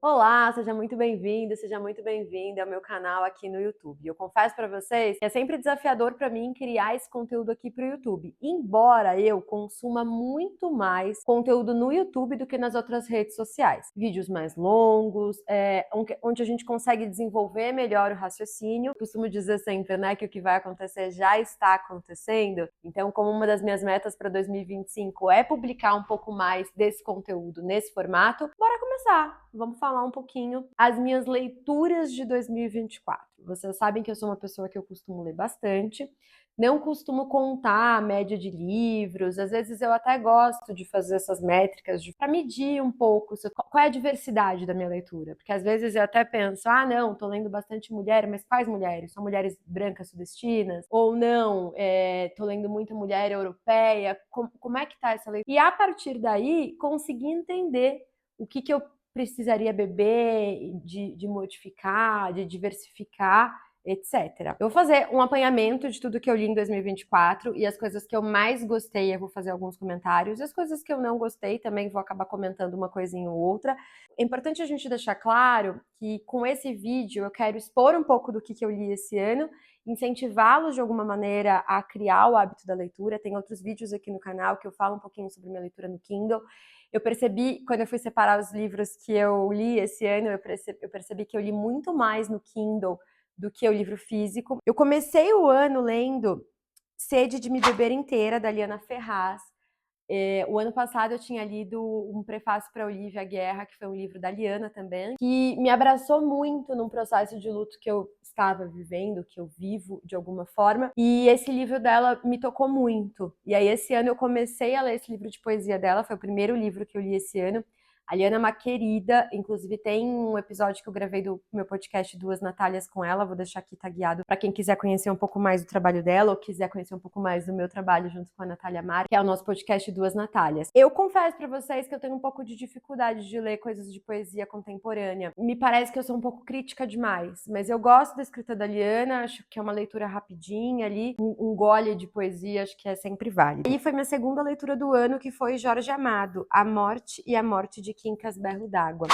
Olá, seja muito bem-vindo, seja muito bem-vinda ao meu canal aqui no YouTube. Eu confesso para vocês que é sempre desafiador para mim criar esse conteúdo aqui para o YouTube, embora eu consuma muito mais conteúdo no YouTube do que nas outras redes sociais. Vídeos mais longos, onde a gente consegue desenvolver melhor o raciocínio. Eu costumo dizer sempre, né, que o que vai acontecer já está acontecendo. Então, como uma das minhas metas para 2025 é publicar um pouco mais desse conteúdo nesse formato, bora começar! Vamos falar um pouquinho as minhas leituras de 2024. Vocês sabem que eu sou uma pessoa que eu costumo ler bastante, não costumo contar a média de livros, às vezes eu até gosto de fazer essas métricas para medir um pouco qual é a diversidade da minha leitura, porque às vezes eu até penso, não, tô lendo bastante mulher, mas quais mulheres? São mulheres brancas sudestinas? Ou não, tô lendo muita mulher europeia? Como é que tá essa leitura? E a partir daí, conseguir entender o que eu precisaria beber, de modificar, de diversificar, etc. Eu vou fazer um apanhamento de tudo que eu li em 2024 e as coisas que eu mais gostei, eu vou fazer alguns comentários, e as coisas que eu não gostei também vou acabar comentando uma coisinha ou outra. É importante a gente deixar claro que com esse vídeo eu quero expor um pouco do que eu li esse ano, incentivá-los de alguma maneira a criar o hábito da leitura. Tem outros vídeos aqui no canal que eu falo um pouquinho sobre minha leitura no Kindle. Eu percebi, quando eu fui separar os livros que eu li esse ano, eu percebi que eu li muito mais no Kindle do que o livro físico. Eu comecei o ano lendo Sede de Me Beber Inteira, da Liana Ferraz. O ano passado eu tinha lido um prefácio para Olivia Guerra, que foi um livro da Liana também, que me abraçou muito num processo de luto que eu estava vivendo, que eu vivo de alguma forma, e esse livro dela me tocou muito. E aí esse ano eu comecei a ler esse livro de poesia dela, foi o primeiro livro que eu li esse ano. A Liana é uma querida, inclusive tem um episódio que eu gravei do meu podcast Duas Natálias com ela, vou deixar aqui tagueado para quem quiser conhecer um pouco mais do trabalho dela ou quiser conhecer um pouco mais do meu trabalho junto com a Natália Mar, que é o nosso podcast Duas Natálias. Eu confesso para vocês que eu tenho um pouco de dificuldade de ler coisas de poesia contemporânea. Me parece que eu sou um pouco crítica demais, mas eu gosto da escrita da Liana, acho que é uma leitura rapidinha ali, um gole de poesia, acho que é sempre válido. E foi minha segunda leitura do ano, que foi Jorge Amado, A Morte e a Morte de Quincas Berro d'Água.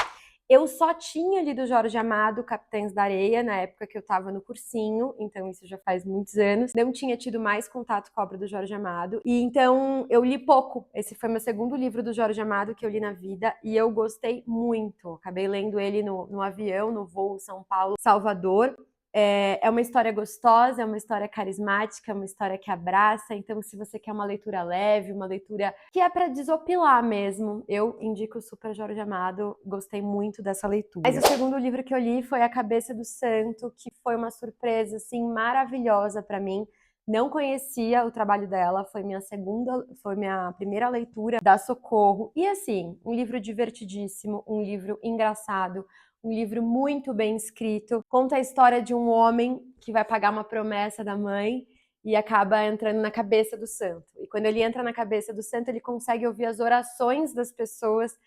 Eu só tinha lido Jorge Amado, Capitães da Areia, na época que eu estava no cursinho, então isso já faz muitos anos. Não tinha tido mais contato com a obra do Jorge Amado, e então eu li pouco. Esse foi meu segundo livro do Jorge Amado que eu li na vida, e eu gostei muito. Acabei lendo ele no avião, no voo São Paulo-Salvador. É uma história gostosa, é uma história carismática, é uma história que abraça. Então, se você quer uma leitura leve, uma leitura que é para desopilar mesmo, eu indico super Jorge Amado. Gostei muito dessa leitura. Mas o segundo livro que eu li foi A Cabeça do Santo, que foi uma surpresa assim maravilhosa para mim. Não conhecia o trabalho dela, foi minha primeira leitura da Socorro. E assim, um livro divertidíssimo, um livro engraçado, um livro muito bem escrito. Conta a história de um homem que vai pagar uma promessa da mãe e acaba entrando na cabeça do santo. E quando ele entra na cabeça do santo, ele consegue ouvir as orações das pessoas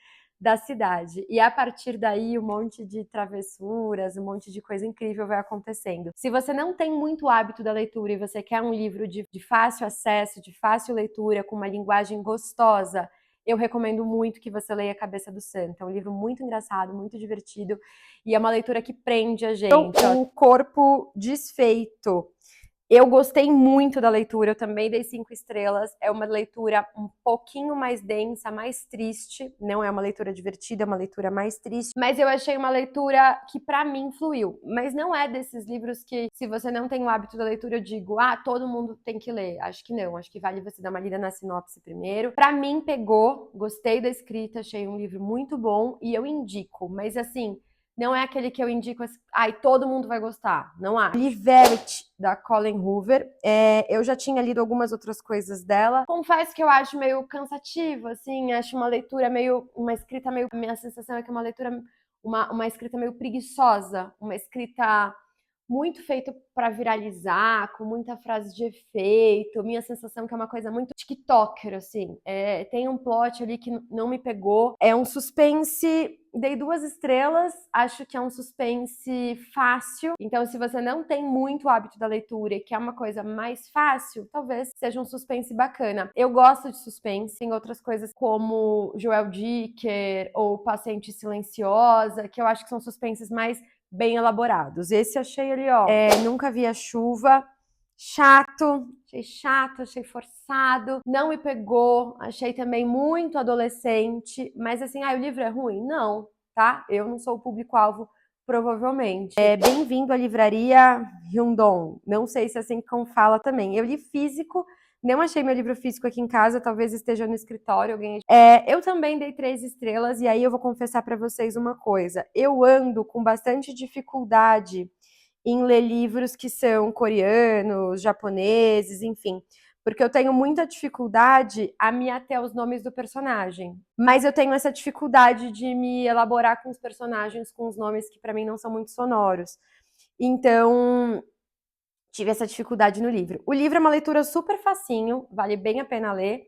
da cidade. E a partir daí, um monte de travessuras, um monte de coisa incrível vai acontecendo. Se você não tem muito hábito da leitura e você quer um livro de fácil acesso, de fácil leitura, com uma linguagem gostosa, eu recomendo muito que você leia A Cabeça do Santo. É um livro muito engraçado, muito divertido, e é uma leitura que prende a gente. O Corpo Desfeito. Eu gostei muito da leitura, eu também dei 5 estrelas. É uma leitura um pouquinho mais densa, mais triste. Não é uma leitura divertida, é uma leitura mais triste. Mas eu achei uma leitura que pra mim fluiu. Mas não é desses livros que, se você não tem o hábito da leitura, eu digo, todo mundo tem que ler. Acho que não, acho que vale você dar uma lida na sinopse primeiro. Pra mim pegou, gostei da escrita, achei um livro muito bom e eu indico. Mas assim, não é aquele que eu indico assim, todo mundo vai gostar. Não acho. Liberty, da Colleen Hoover. Eu já tinha lido algumas outras coisas dela. Confesso que eu acho meio cansativo, assim, acho uma leitura uma escrita meio... Minha sensação é que é uma leitura, uma escrita meio preguiçosa, uma escrita muito feita para viralizar, com muita frase de efeito. Minha sensação é que é uma coisa muito TikToker, assim. Tem um plot ali que não me pegou. É um suspense dei 2 estrelas, acho que é um suspense fácil, então se você não tem muito hábito da leitura e quer uma coisa mais fácil, talvez seja um suspense bacana. Eu gosto de suspense, tem outras coisas como Joel Dicker ou Paciente Silenciosa, que eu acho que são suspenses mais bem elaborados. Esse achei ali, ó, Nunca Vi a Chuva, chato, achei forçado, não me pegou, achei também muito adolescente, mas assim, o livro é ruim? Não, tá? Eu não sou o público-alvo, provavelmente. Bem-vindo à livraria Hyundong, não sei se é assim como fala também. Eu li físico, não achei meu livro físico aqui em casa, talvez esteja no escritório, alguém... eu também dei 3 estrelas, e aí eu vou confessar pra vocês uma coisa, eu ando com bastante dificuldade em ler livros que são coreanos, japoneses, enfim, porque eu tenho muita dificuldade a me ater aos nomes do personagem. Mas eu tenho essa dificuldade de me elaborar com os personagens com os nomes que para mim não são muito sonoros. Então, tive essa dificuldade no livro. O livro é uma leitura super facinho, vale bem a pena ler.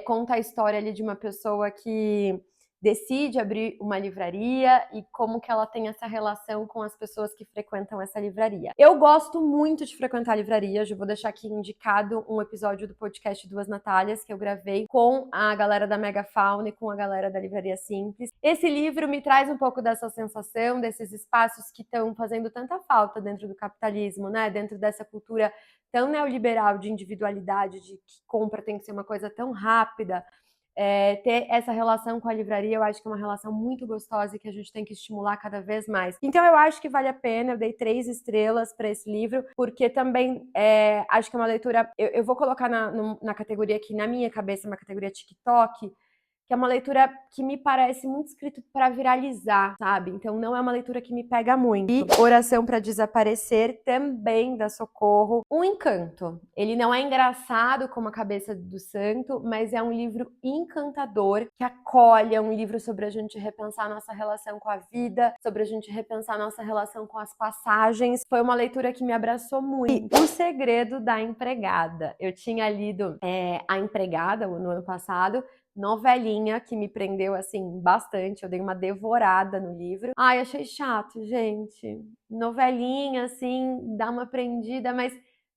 Conta a história ali de uma pessoa que decide abrir uma livraria e como que ela tem essa relação com as pessoas que frequentam essa livraria. Eu gosto muito de frequentar livrarias, eu vou deixar aqui indicado um episódio do podcast Duas Natálias, que eu gravei com a galera da Megafauna e com a galera da Livraria Simples. Esse livro me traz um pouco dessa sensação, desses espaços que estão fazendo tanta falta dentro do capitalismo, né? Dentro dessa cultura tão neoliberal de individualidade, de que compra tem que ser uma coisa tão rápida. Ter essa relação com a livraria, eu acho que é uma relação muito gostosa e que a gente tem que estimular cada vez mais. Então eu acho que vale a pena, eu dei 3 estrelas para esse livro, porque também acho que é uma leitura, eu vou colocar na categoria que na minha cabeça é uma categoria TikTok, que é uma leitura que me parece muito escrito para viralizar, sabe? Então não é uma leitura que me pega muito. E Oração para Desaparecer, também da Socorro, um encanto. Ele não é engraçado como A Cabeça do Santo, mas é um livro encantador, que acolhe, é um livro sobre a gente repensar a nossa relação com a vida, sobre a gente repensar a nossa relação com as passagens. Foi uma leitura que me abraçou muito. E O Segredo da Empregada. Eu tinha lido A Empregada no ano passado, novelinha que me prendeu, assim, bastante. Eu dei uma devorada no livro. Ai, achei chato, gente. Novelinha, assim, dá uma prendida, mas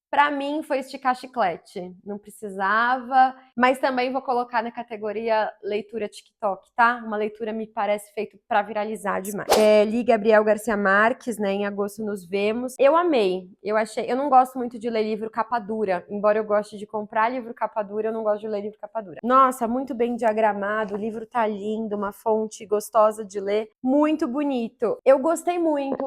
pra mim foi esticar chiclete. Não precisava, mas também vou colocar na categoria leitura TikTok, tá? Uma leitura me parece feito pra viralizar demais. Li Gabriel Garcia Marques, né? Em Agosto Nos Vemos. Eu amei. Eu não gosto muito de ler livro capa dura. Embora eu goste de comprar livro capa dura, eu não gosto de ler livro capa dura. Nossa, muito bem diagramado, o livro tá lindo, uma fonte gostosa de ler, muito bonito. Eu gostei muito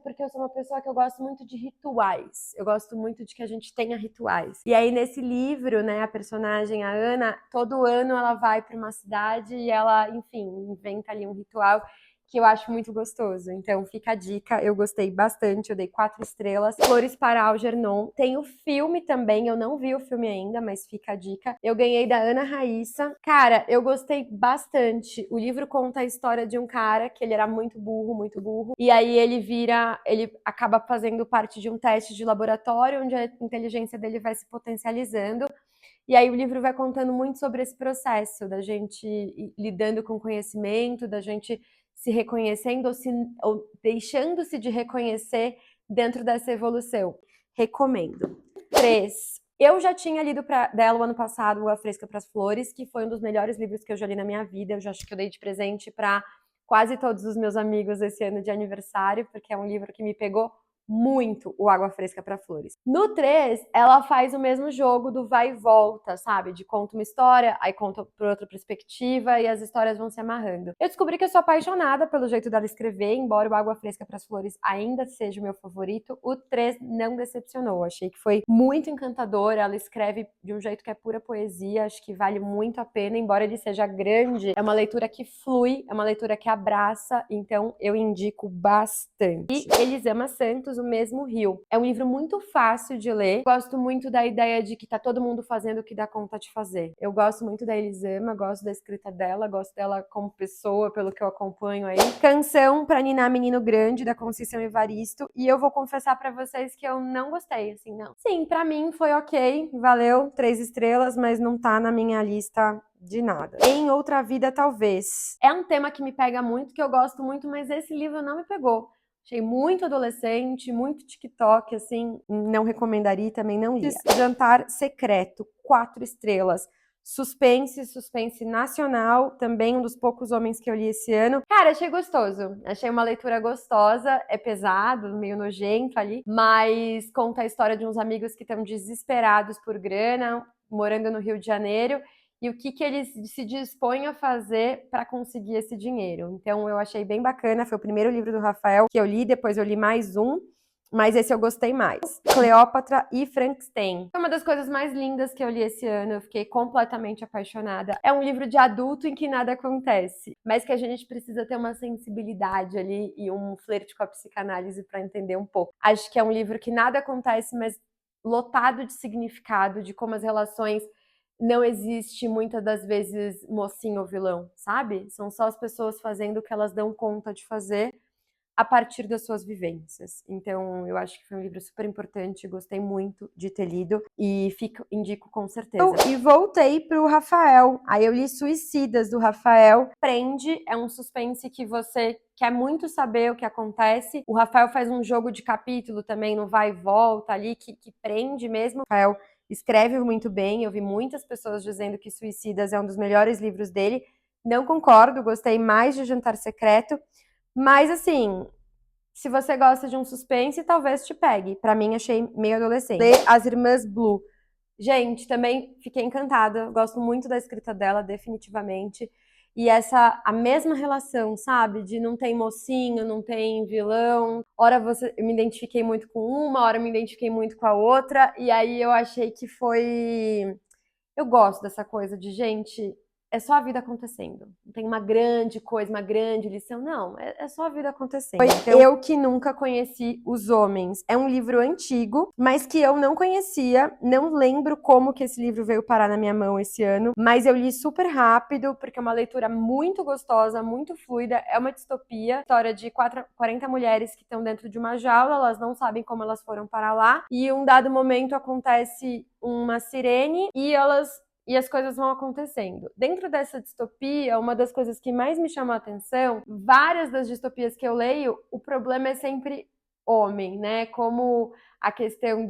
porque eu sou uma pessoa que eu gosto muito de rituais. Eu gosto muito de que a gente tenha rituais. E aí nesse livro, né, a personagem, a Ana, todo ano ela vai para uma cidade e ela, enfim, inventa ali um ritual que eu acho muito gostoso. Então fica a dica, eu gostei bastante, eu dei 4 estrelas. Flores para Algernon. Tem o filme também, eu não vi o filme ainda, mas fica a dica. Eu ganhei da Ana Raíssa. Cara, eu gostei bastante. O livro conta a história de um cara que ele era muito burro, e aí ele acaba fazendo parte de um teste de laboratório onde a inteligência dele vai se potencializando. E aí o livro vai contando muito sobre esse processo da gente lidando com conhecimento, da gente se reconhecendo ou deixando-se de reconhecer dentro dessa evolução. Recomendo. 3. Eu já tinha lido dela o ano passado, O A Fresca para as Flores, que foi um dos melhores livros que eu já li na minha vida. Eu já acho que eu dei de presente para quase todos os meus amigos esse ano de aniversário, porque é um livro que me pegou muito, o Água Fresca para Flores. No 3, ela faz o mesmo jogo do vai e volta, sabe? De conta uma história, aí conta por outra perspectiva e as histórias vão se amarrando. Eu descobri que eu sou apaixonada pelo jeito dela escrever, embora o Água Fresca para as Flores ainda seja o meu favorito, o 3 não decepcionou. Achei que foi muito encantador, ela escreve de um jeito que é pura poesia, acho que vale muito a pena, embora ele seja grande, é uma leitura que flui, é uma leitura que abraça, então eu indico bastante. E Elisama Santos, o mesmo rio. É um livro muito fácil de ler. Gosto muito da ideia de que tá todo mundo fazendo o que dá conta de fazer. Eu gosto muito da Elisama, gosto da escrita dela, gosto dela como pessoa, pelo que eu acompanho aí. Canção pra Ninar Menino Grande, da Conceição Evaristo, e eu vou confessar pra vocês que eu não gostei, assim, não. Sim, pra mim foi ok, valeu, 3 estrelas, mas não tá na minha lista de nada. Em Outra Vida, talvez. É um tema que me pega muito, que eu gosto muito, mas esse livro não me pegou. Achei muito adolescente, muito TikTok, assim, não recomendaria, também não lia. Jantar Secreto, 4 estrelas. Suspense nacional, também um dos poucos homens que eu li esse ano. Cara, achei gostoso. Achei uma leitura gostosa, é pesado, meio nojento ali, mas conta a história de uns amigos que estão desesperados por grana, morando no Rio de Janeiro, e o que eles se dispõem a fazer para conseguir esse dinheiro. Então eu achei bem bacana, foi o primeiro livro do Rafael que eu li, depois eu li mais um, mas esse eu gostei mais. Cleópatra e Frankenstein. Foi uma das coisas mais lindas que eu li esse ano, eu fiquei completamente apaixonada. É um livro de adulto em que nada acontece, mas que a gente precisa ter uma sensibilidade ali e um flerte com a psicanálise para entender um pouco. Acho que é um livro que nada acontece, mas lotado de significado, de como as relações não existe muitas das vezes mocinho ou vilão, sabe? São só as pessoas fazendo o que elas dão conta de fazer a partir das suas vivências. Então, eu acho que foi um livro super importante, gostei muito de ter lido e indico com certeza. E voltei pro Rafael. Aí eu li Suicidas, do Rafael. Prende, é um suspense que você quer muito saber o que acontece. O Rafael faz um jogo de capítulo também, no vai e volta ali, que prende mesmo. O Rafael escreve muito bem, eu vi muitas pessoas dizendo que Suicidas é um dos melhores livros dele. Não concordo, gostei mais de Jantar Secreto. Mas, assim, se você gosta de um suspense, talvez te pegue. Pra mim, achei meio adolescente. Ler As Irmãs Blue. Gente, também fiquei encantada. Gosto muito da escrita dela, definitivamente. E a mesma relação, sabe? De não tem mocinho, não tem vilão. Hora eu me identifiquei muito com uma, hora eu me identifiquei muito com a outra. E aí eu achei que foi... Eu gosto dessa coisa de, gente, é só a vida acontecendo. Não tem uma grande coisa, uma grande lição. Não, é só a vida acontecendo. Então, Eu Que Nunca Conheci os Homens. É um livro antigo, mas que eu não conhecia. Não lembro como que esse livro veio parar na minha mão esse ano, mas eu li super rápido, porque é uma leitura muito gostosa, muito fluida. É uma distopia, história de 40 mulheres que estão dentro de uma jaula, elas não sabem como elas foram parar lá, e em um dado momento acontece uma sirene e as coisas vão acontecendo. Dentro dessa distopia, uma das coisas que mais me chamou a atenção, várias das distopias que eu leio, o problema é sempre homem, né? Como a questão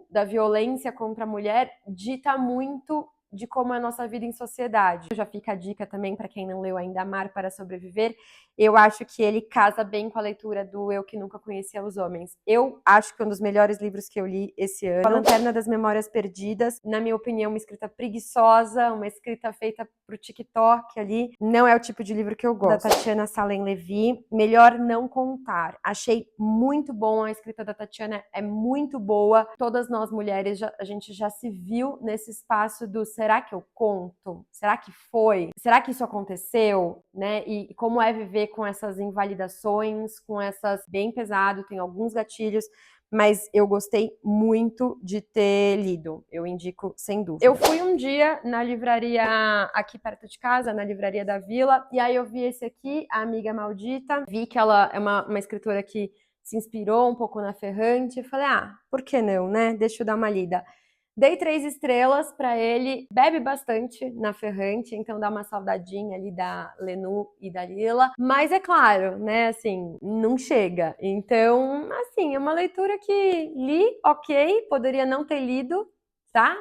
da violência contra a mulher dita muito de como é a nossa vida em sociedade. Já fica a dica também para quem não leu ainda, Amar para Sobreviver. Eu acho que ele casa bem com a leitura do Eu Que Nunca Conhecia os Homens. Eu acho que é um dos melhores livros que eu li esse ano. A Lanterna das Memórias Perdidas, na minha opinião, uma escrita preguiçosa, uma escrita feita pro TikTok ali. Não é o tipo de livro que eu gosto. Da Tatiana Salem Levi, Melhor Não Contar. Achei muito bom, a escrita da Tatiana é muito boa. Todas nós mulheres, a gente já se viu nesse espaço do será que eu conto? Será que foi? Será que isso aconteceu? Né? E como é viver com essas invalidações, com essas bem pesado, tem alguns gatilhos, mas eu gostei muito de ter lido. Eu indico sem dúvida. Eu fui um dia na livraria aqui perto de casa, na livraria da Vila, e aí eu vi esse aqui, A Amiga Maldita. Vi que ela é uma escritora que se inspirou um pouco na Ferrante. Eu falei, por que não, né? Deixa eu dar uma lida. Dei 3 estrelas para ele, bebe bastante na Ferrante, então dá uma saudadinha ali da Lenu e da Lila, mas é claro, né, assim, não chega. Então, assim, é uma leitura que li, ok, poderia não ter lido, tá?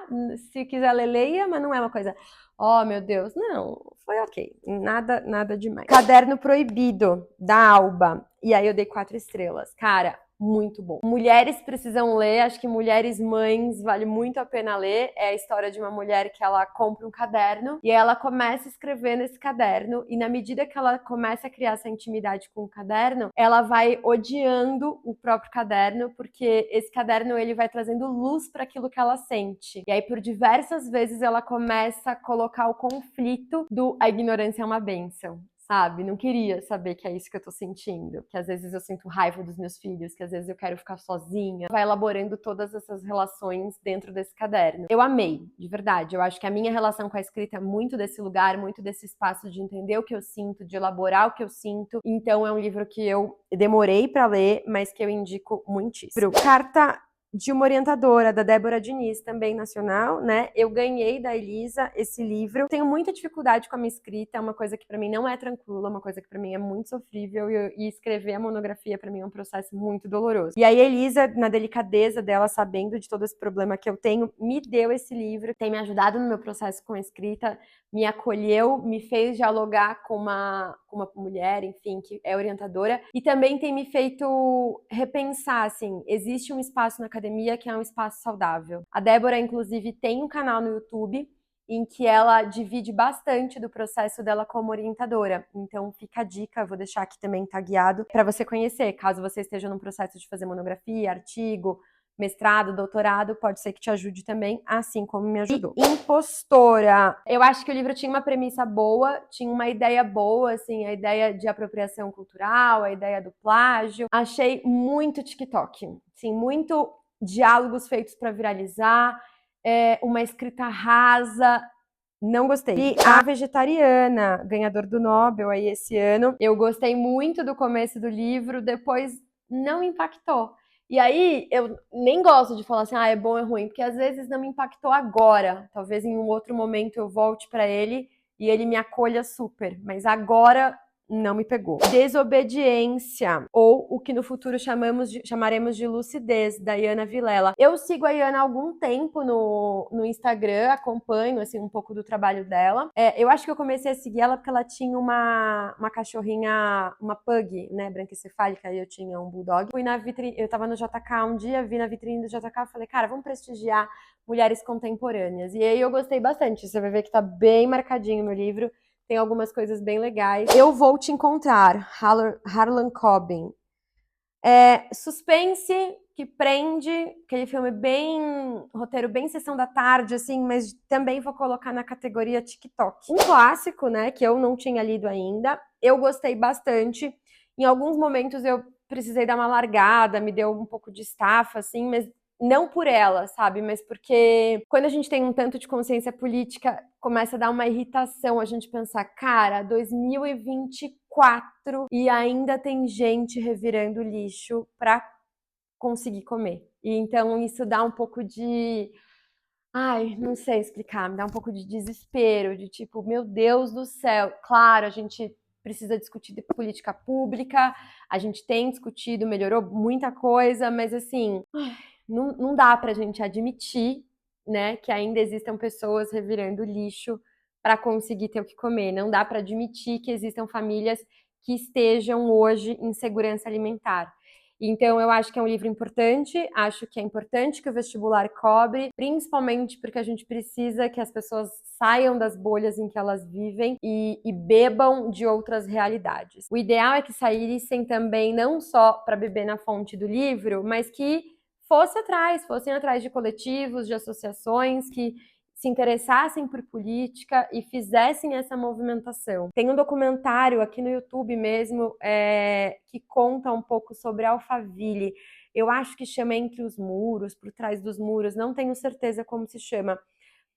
Se quiser ler, leia, mas não é uma coisa, oh meu Deus, não, foi ok, nada demais. Caderno Proibido, da Alba, e aí eu dei 4 estrelas. Cara, muito bom. Mulheres precisam ler, acho que mulheres mães vale muito a pena ler. É a história de uma mulher que ela compra um caderno e ela começa a escrever nesse caderno, e na medida que ela começa a criar essa intimidade com o caderno, ela vai odiando o próprio caderno, porque esse caderno ele vai trazendo luz para aquilo que ela sente. E aí por diversas vezes ela começa a colocar o conflito do a ignorância é uma bênção, sabe? Não queria saber que é isso que eu tô sentindo, que às vezes eu sinto raiva dos meus filhos, que às vezes eu quero ficar sozinha. Vai elaborando todas essas relações dentro desse caderno. Eu amei, de verdade. Eu acho que a minha relação com a escrita é muito desse lugar, muito desse espaço de entender o que eu sinto, de elaborar o que eu sinto. Então é um livro que eu demorei pra ler, mas que eu indico muitíssimo. Carta de uma orientadora, da Débora Diniz, também nacional, né? Eu ganhei da Elisa esse livro. Tenho muita dificuldade com a minha escrita, é uma coisa que pra mim não é tranquila, uma coisa que pra mim é muito sofrível, e escrever a monografia pra mim é um processo muito doloroso. E aí a Elisa, na delicadeza dela, sabendo de todo esse problema que eu tenho, me deu esse livro, tem me ajudado no meu processo com a escrita, me acolheu, me fez dialogar com uma mulher, enfim, que é orientadora, e também tem me feito repensar, assim, existe um espaço na academia que é um espaço saudável. A Débora, inclusive, tem um canal no YouTube em que ela divide bastante do processo dela como orientadora. Então fica a dica, vou deixar aqui também tagueado, para você conhecer, caso você esteja num processo de fazer monografia, artigo, mestrado, doutorado, pode ser que te ajude também, assim como me ajudou. E Impostora. Eu acho que o livro tinha uma premissa boa, tinha uma ideia boa, assim, a ideia de apropriação cultural, a ideia do plágio. Achei muito TikTok, sim, muito diálogos feitos para viralizar, uma escrita rasa. Não gostei. E A Vegetariana, ganhador do Nobel aí esse ano. Eu gostei muito do começo do livro, depois não impactou. E aí, eu nem gosto de falar assim, é bom ou é ruim, porque às vezes não me impactou agora. Talvez em um outro momento eu volte pra ele e ele me acolha super. Mas agora não me pegou. Desobediência, ou o que no futuro chamaremos de lucidez, da Iana Vilela. Eu sigo a Iana há algum tempo no Instagram, acompanho assim, um pouco do trabalho dela. Eu acho que eu comecei a seguir ela porque ela tinha uma cachorrinha, uma pug, né, branquicefálica, e eu tinha um bulldog. Fui na vitrine, eu tava no JK um dia, vi na vitrine do JK e falei, cara, vamos prestigiar mulheres contemporâneas. E aí eu gostei bastante, você vai ver que tá bem marcadinho no livro. Tem algumas coisas bem legais. Eu Vou Te Encontrar, Harlan Coben. Suspense que prende, aquele filme bem, roteiro bem sessão da tarde, assim, mas também vou colocar na categoria TikTok. Um clássico, né, que eu não tinha lido ainda. Eu gostei bastante. Em alguns momentos eu precisei dar uma largada, me deu um pouco de estafa, assim, mas não por ela, sabe? Mas porque quando a gente tem um tanto de consciência política, começa a dar uma irritação a gente pensar, cara, 2024 e ainda tem gente revirando lixo pra conseguir comer. E então isso dá um pouco de, ai, não sei explicar, me dá um pouco de desespero, de tipo, meu Deus do céu. Claro, a gente precisa discutir de política pública, a gente tem discutido, melhorou muita coisa, mas assim, não dá pra gente admitir, né, que ainda existam pessoas revirando lixo para conseguir ter o que comer. Não dá para admitir que existam famílias que estejam hoje em segurança alimentar. Então, eu acho que é um livro importante, acho que é importante que o vestibular cobre, principalmente porque a gente precisa que as pessoas saiam das bolhas em que elas vivem e bebam de outras realidades. O ideal é que saíssem também não só para beber na fonte do livro, mas que fossem atrás de coletivos, de associações que se interessassem por política e fizessem essa movimentação. Tem um documentário aqui no YouTube mesmo que conta um pouco sobre Alphaville. Eu acho que chama Entre os Muros, Por Trás dos Muros, não tenho certeza como se chama.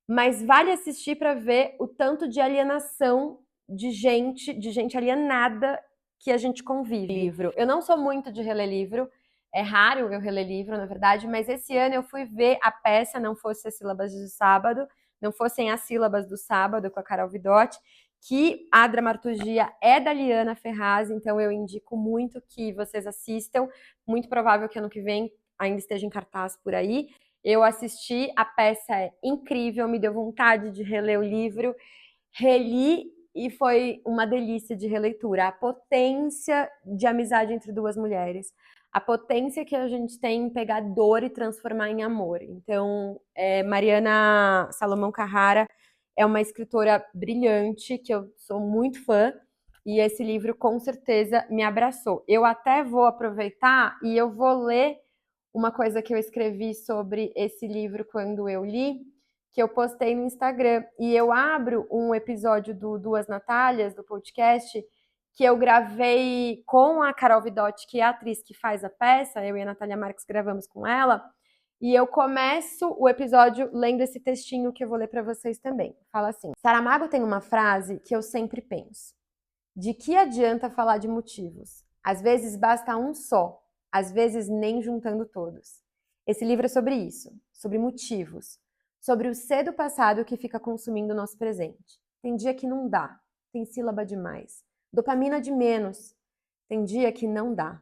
Mas vale assistir para ver o tanto de alienação de gente alienada que a gente convive. Livro. Eu não sou muito de reler livro, é raro eu reler livro, na verdade, mas esse ano eu fui ver a peça Não Fosse as Sílabas do Sábado, Não Fossem as Sílabas do Sábado, com a Carol Vidotti, que a dramaturgia é da Liana Ferraz, então eu indico muito que vocês assistam. Muito provável que ano que vem ainda esteja em cartaz por aí. Eu assisti, a peça é incrível, me deu vontade de reler o livro, reli e foi uma delícia de releitura. A potência de amizade entre duas mulheres, a potência que a gente tem em pegar dor e transformar em amor. Então, Mariana Salomão Carrara é uma escritora brilhante, que eu sou muito fã, e esse livro com certeza me abraçou. Eu até vou aproveitar e eu vou ler uma coisa que eu escrevi sobre esse livro quando eu li, que eu postei no Instagram. E eu abro um episódio do Duas Natálias, do podcast, que eu gravei com a Carol Vidotti, que é a atriz que faz a peça, eu e a Natália Marques gravamos com ela, e eu começo o episódio lendo esse textinho que eu vou ler para vocês também. Fala assim: Saramago tem uma frase que eu sempre penso. De que adianta falar de motivos? Às vezes basta um só, às vezes nem juntando todos. Esse livro é sobre isso, sobre motivos, sobre o ser do passado que fica consumindo o nosso presente. Tem dia que não dá, tem sílaba demais, dopamina de menos, tem dia que não dá.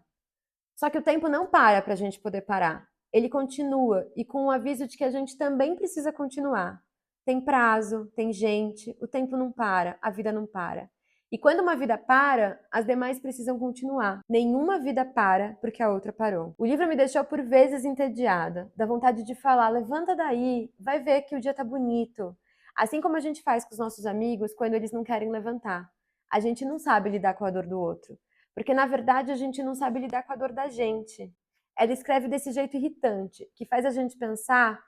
Só que o tempo não para para a gente poder parar. Ele continua e com o aviso de que a gente também precisa continuar. Tem prazo, tem gente, o tempo não para, a vida não para. E quando uma vida para, as demais precisam continuar. Nenhuma vida para porque a outra parou. O livro me deixou por vezes entediada, da vontade de falar: levanta daí, vai ver que o dia tá bonito. Assim como a gente faz com os nossos amigos quando eles não querem levantar. A gente não sabe lidar com a dor do outro. Porque, na verdade, a gente não sabe lidar com a dor da gente. Ela escreve desse jeito irritante, que faz a gente pensar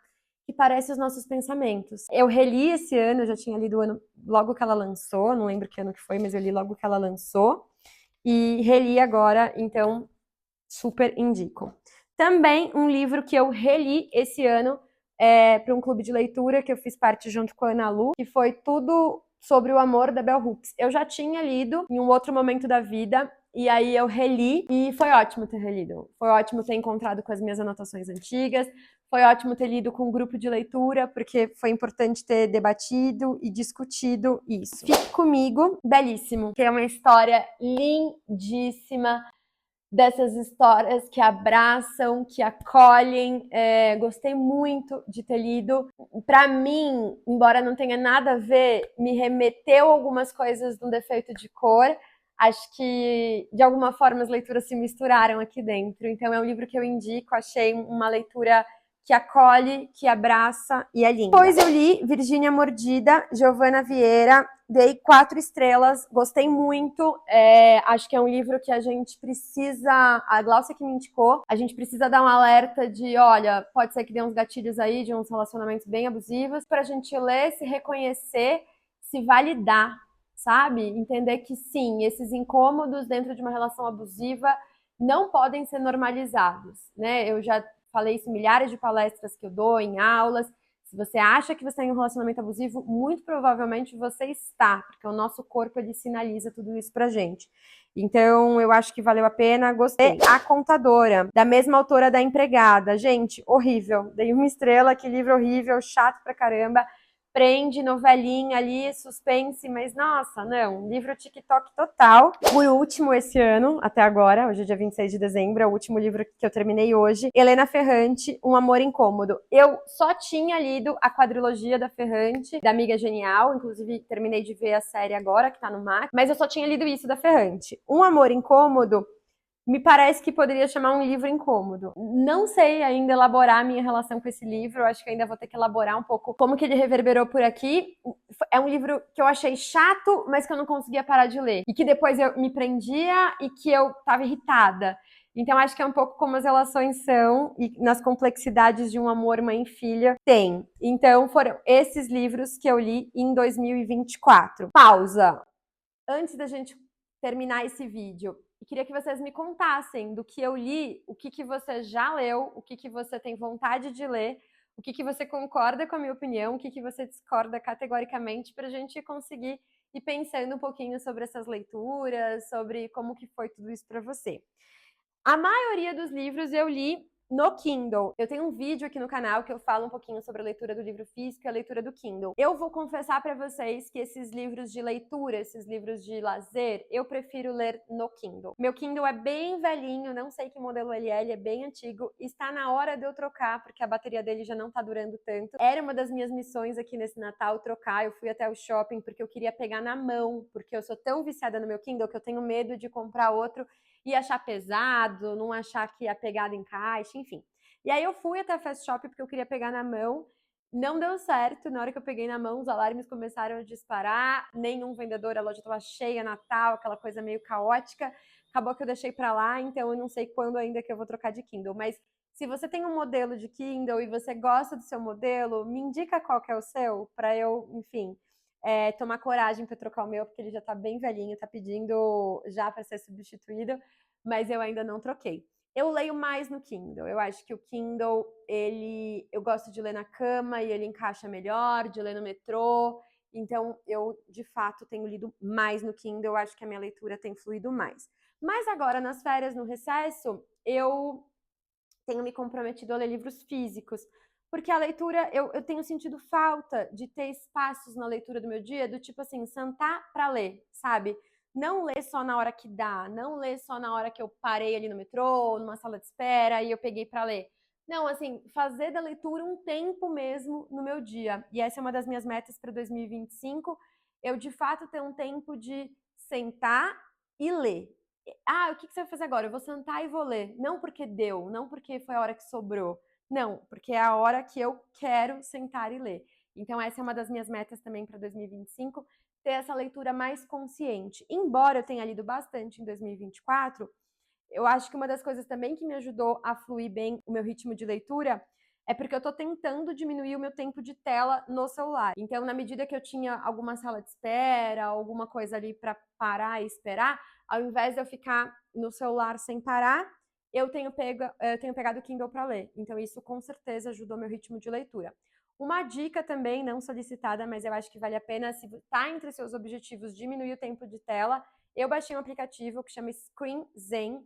que parece os nossos pensamentos. Eu reli esse ano, eu já tinha lido o ano logo que ela lançou, não lembro que ano que foi, mas eu li logo que ela lançou. E reli agora, então super indico. Também um livro que eu reli esse ano para um clube de leitura que eu fiz parte junto com a Ana Lu, que foi Tudo sobre o Amor, da Bell Hooks. Eu já tinha lido em um outro momento da vida, e aí eu reli, e foi ótimo ter relido. Foi ótimo ter encontrado com as minhas anotações antigas, foi ótimo ter lido com um grupo de leitura, porque foi importante ter debatido e discutido isso. Fique Comigo, belíssimo, que é uma história lindíssima, dessas histórias que abraçam, que acolhem. Gostei muito de ter lido. Para mim, embora não tenha nada a ver, me remeteu algumas coisas de Um Defeito de Cor. Acho que, de alguma forma, as leituras se misturaram aqui dentro. Então, é um livro que eu indico. Achei uma leitura que acolhe, que abraça e é linda. Depois eu li Virgínia Mordida, Giovanna Vieira, dei 4 estrelas, gostei muito. Acho que é um livro que a gente precisa, a Glaucia que me indicou, a gente precisa dar um alerta de, olha, pode ser que dê uns gatilhos aí de uns relacionamentos bem abusivos, pra gente ler, se reconhecer, se validar, sabe? Entender que sim, esses incômodos dentro de uma relação abusiva não podem ser normalizados, né? Eu já falei isso em milhares de palestras que eu dou, em aulas. Se você acha que você tem um relacionamento abusivo, muito provavelmente você está, porque o nosso corpo ele sinaliza tudo isso pra gente. Então, eu acho que valeu a pena, gostei. A Contadora, da mesma autora da Empregada. Gente, horrível. Dei 1 estrela, que livro horrível, chato pra caramba. Prende, novelinha ali, suspense, mas nossa, não, livro TikTok total. Por último, esse ano, até agora, hoje é dia 26 de dezembro, é o último livro que eu terminei hoje, Helena Ferrante, Um Amor Incômodo. Eu só tinha lido a quadrilogia da Ferrante, da Amiga Genial, inclusive terminei de ver a série agora, que tá no Max, mas eu só tinha lido isso da Ferrante. Um Amor Incômodo me parece que poderia chamar um livro incômodo. Não sei ainda elaborar a minha relação com esse livro, acho que ainda vou ter que elaborar um pouco como que ele reverberou por aqui. É um livro que eu achei chato, mas que eu não conseguia parar de ler. E que depois eu me prendia e que eu tava irritada. Então acho que é um pouco como as relações são e nas complexidades de um amor mãe e filha tem. Então foram esses livros que eu li em 2024. Pausa. Antes da gente terminar esse vídeo, queria que vocês me contassem do que eu li, o que você já leu, o que você tem vontade de ler, o que você concorda com a minha opinião, o que você discorda categoricamente, para a gente conseguir ir pensando um pouquinho sobre essas leituras, sobre como que foi tudo isso para você. A maioria dos livros eu li no Kindle. Eu tenho um vídeo aqui no canal que eu falo um pouquinho sobre a leitura do livro físico e a leitura do Kindle. Eu vou confessar para vocês que esses livros de leitura, esses livros de lazer, eu prefiro ler no Kindle. Meu Kindle é bem velhinho, não sei que modelo ele é bem antigo. Está na hora de eu trocar, porque a bateria dele já não tá durando tanto. Era uma das minhas missões aqui nesse Natal, trocar. Eu fui até o shopping porque eu queria pegar na mão, porque eu sou tão viciada no meu Kindle que eu tenho medo de comprar outro e achar pesado, não achar que a pegada encaixa, enfim. E aí eu fui até a Fast Shop porque eu queria pegar na mão, não deu certo, na hora que eu peguei na mão os alarmes começaram a disparar, nenhum vendedor, a loja estava cheia, Natal, aquela coisa meio caótica, acabou que eu deixei pra lá, então eu não sei quando ainda que eu vou trocar de Kindle, mas se você tem um modelo de Kindle e você gosta do seu modelo, me indica qual que é o seu, para eu, enfim, tomar coragem para trocar o meu, porque ele já tá bem velhinho, tá pedindo já para ser substituído, mas eu ainda não troquei. Eu leio mais no Kindle. Eu acho que o Kindle, eu gosto de ler na cama e ele encaixa melhor, de ler no metrô. Então, eu, de fato, tenho lido mais no Kindle. Eu acho que a minha leitura tem fluído mais. Mas agora, nas férias, no recesso, eu tenho me comprometido a ler livros físicos. Porque a leitura, eu tenho sentido falta de ter espaços na leitura do meu dia, do tipo assim, sentar para ler, sabe? Não ler só na hora que dá, não ler só na hora que eu parei ali no metrô, numa sala de espera e eu peguei para ler. Não, assim, fazer da leitura um tempo mesmo no meu dia. E essa é uma das minhas metas para 2025. Eu, de fato, ter um tempo de sentar e ler. Ah, o que você vai fazer agora? Eu vou sentar e vou ler. Não porque deu, não porque foi a hora que sobrou. Não, porque é a hora que eu quero sentar e ler. Então, essa é uma das minhas metas também para 2025, ter essa leitura mais consciente. Embora eu tenha lido bastante em 2024, eu acho que uma das coisas também que me ajudou a fluir bem o meu ritmo de leitura é porque eu tô tentando diminuir o meu tempo de tela no celular. Então, na medida que eu tinha alguma sala de espera, alguma coisa ali para parar e esperar, ao invés de eu ficar no celular sem parar, eu tenho pegado o Kindle para ler. Então, isso com certeza ajudou meu ritmo de leitura. Uma dica também, não solicitada, mas eu acho que vale a pena, se está entre seus objetivos diminuir o tempo de tela, eu baixei um aplicativo que chama Screen Zen.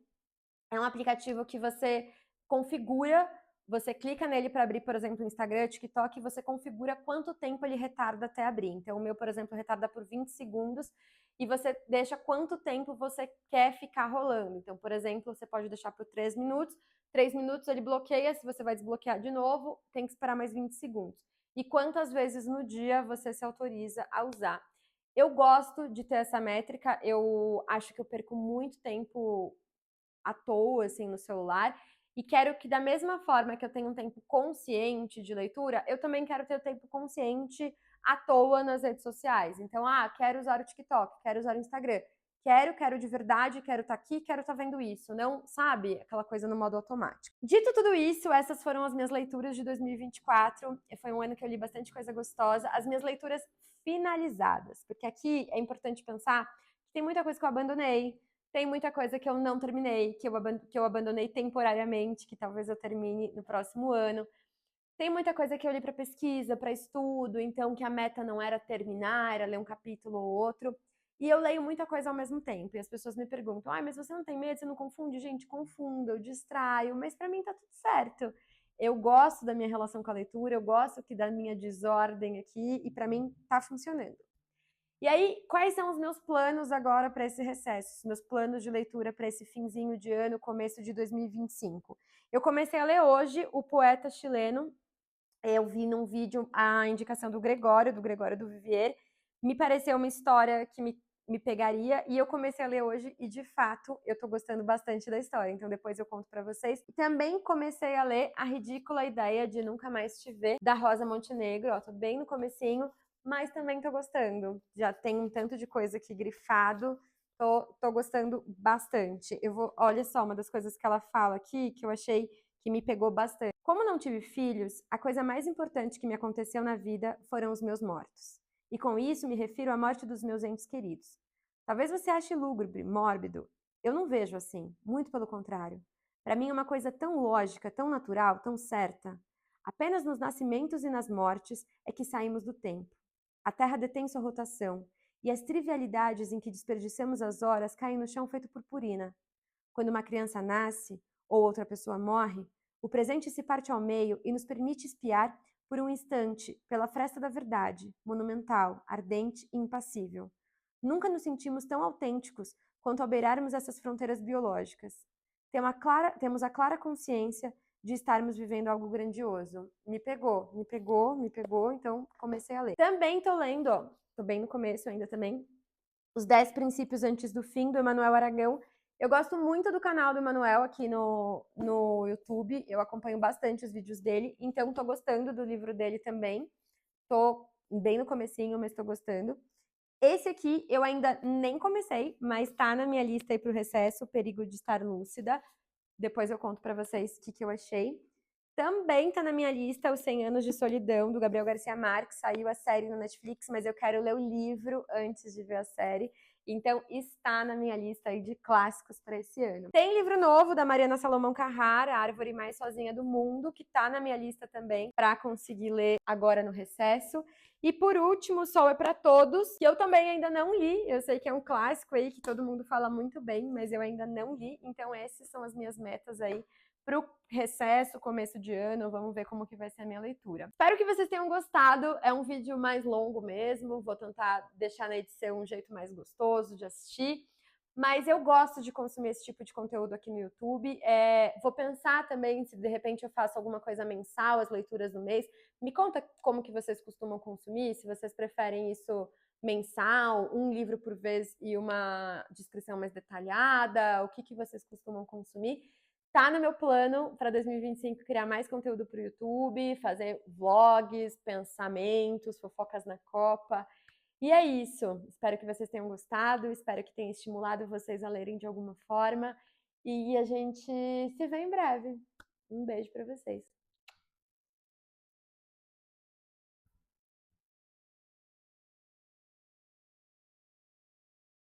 É um aplicativo que você configura, você clica nele para abrir, por exemplo, o Instagram, TikTok, e você configura quanto tempo ele retarda até abrir. Então, o meu, por exemplo, retarda por 20 segundos e você deixa quanto tempo você quer ficar rolando. Então, por exemplo, você pode deixar por 3 minutos, 3 minutos ele bloqueia, se você vai desbloquear de novo, tem que esperar mais 20 segundos. E quantas vezes no dia você se autoriza a usar. Eu gosto de ter essa métrica, eu acho que eu perco muito tempo à toa, assim, no celular. E quero que, da mesma forma que eu tenho um tempo consciente de leitura, eu também quero ter o tempo consciente à toa nas redes sociais. Então, quero usar o TikTok, quero usar o Instagram. Quero de verdade, quero estar aqui, quero estar vendo isso. Não, sabe, aquela coisa no modo automático. Dito tudo isso, essas foram as minhas leituras de 2024. Foi um ano que eu li bastante coisa gostosa. As minhas leituras finalizadas, porque aqui é importante pensar que tem muita coisa que eu abandonei, tem muita coisa que eu não terminei, que eu abandonei temporariamente, que talvez eu termine no próximo ano. Tem muita coisa que eu li para pesquisa, para estudo, então que a meta não era terminar, era ler um capítulo ou outro. E eu leio muita coisa ao mesmo tempo. E as pessoas me perguntam: mas você não tem medo? Você não confunde? Gente, confundo, eu distraio, mas para mim tá tudo certo. Eu gosto da minha relação com a leitura, eu gosto da minha desordem aqui, e para mim tá funcionando. E aí, quais são os meus planos agora para esse recesso? Os meus planos de leitura para esse finzinho de ano, começo de 2025? Eu comecei a ler hoje o poeta chileno. Eu vi num vídeo a indicação do Gregório do Vivier. Me pareceu uma história que me pegaria, e eu comecei a ler hoje e, de fato, eu tô gostando bastante da história. Então, depois eu conto para vocês. E também comecei a ler A Ridícula Ideia de Nunca Mais Te Ver, da Rosa Montenegro. Ó, tô bem no comecinho, mas também tô gostando. Já tem um tanto de coisa aqui grifado. Tô gostando bastante. Olha só, uma das coisas que ela fala aqui, que eu achei que me pegou bastante. Como não tive filhos, a coisa mais importante que me aconteceu na vida foram os meus mortos. E com isso me refiro à morte dos meus entes queridos. Talvez você ache lúgubre, mórbido. Eu não vejo assim, muito pelo contrário. Para mim é uma coisa tão lógica, tão natural, tão certa. Apenas nos nascimentos e nas mortes é que saímos do tempo. A Terra detém sua rotação, e as trivialidades em que desperdiçamos as horas caem no chão feito purpurina. Quando uma criança nasce, ou outra pessoa morre, o presente se parte ao meio e nos permite espiar por um instante pela fresta da verdade, monumental, ardente e impassível. Nunca nos sentimos tão autênticos quanto ao beirarmos essas fronteiras biológicas. Temos a clara consciência de estarmos vivendo algo grandioso. Me pegou, então comecei a ler. Também tô lendo, ó, tô bem no começo ainda também, Os 10 Princípios Antes do Fim, do Emanuel Aragão. Eu gosto muito do canal do Emanuel aqui no YouTube, eu acompanho bastante os vídeos dele, então tô gostando do livro dele também. Tô bem no comecinho, mas tô gostando. Esse aqui eu ainda nem comecei, mas tá na minha lista aí pro recesso, O Perigo de Estar Lúcida. Depois eu conto pra vocês o que eu achei. também tá na minha lista Os 100 Anos de Solidão, do Gabriel Garcia Marques. Saiu a série no Netflix, mas eu quero ler o livro antes de ver a série. Então, está na minha lista aí de clássicos para esse ano. Tem livro novo da Mariana Salomão Carrara, A Árvore Mais Sozinha do Mundo, que tá na minha lista também para conseguir ler agora no recesso. E por último, Sol é para Todos, que eu também ainda não li. Eu sei que é um clássico aí que todo mundo fala muito bem, mas eu ainda não li. Então, essas são as minhas metas aí pro recesso, começo de ano, vamos ver como que vai ser a minha leitura. Espero que vocês tenham gostado, é um vídeo mais longo mesmo, vou tentar deixar na edição um jeito mais gostoso de assistir, mas eu gosto de consumir esse tipo de conteúdo aqui no YouTube. Vou pensar também se de repente eu faço alguma coisa mensal, as leituras do mês. Me conta como que vocês costumam consumir, se vocês preferem isso mensal, um livro por vez e uma descrição mais detalhada, o que vocês costumam consumir. Tá no meu plano para 2025 criar mais conteúdo para o YouTube, fazer vlogs, pensamentos, fofocas na Copa. E é isso. Espero que vocês tenham gostado, espero que tenha estimulado vocês a lerem de alguma forma. E a gente se vê em breve. Um beijo para vocês.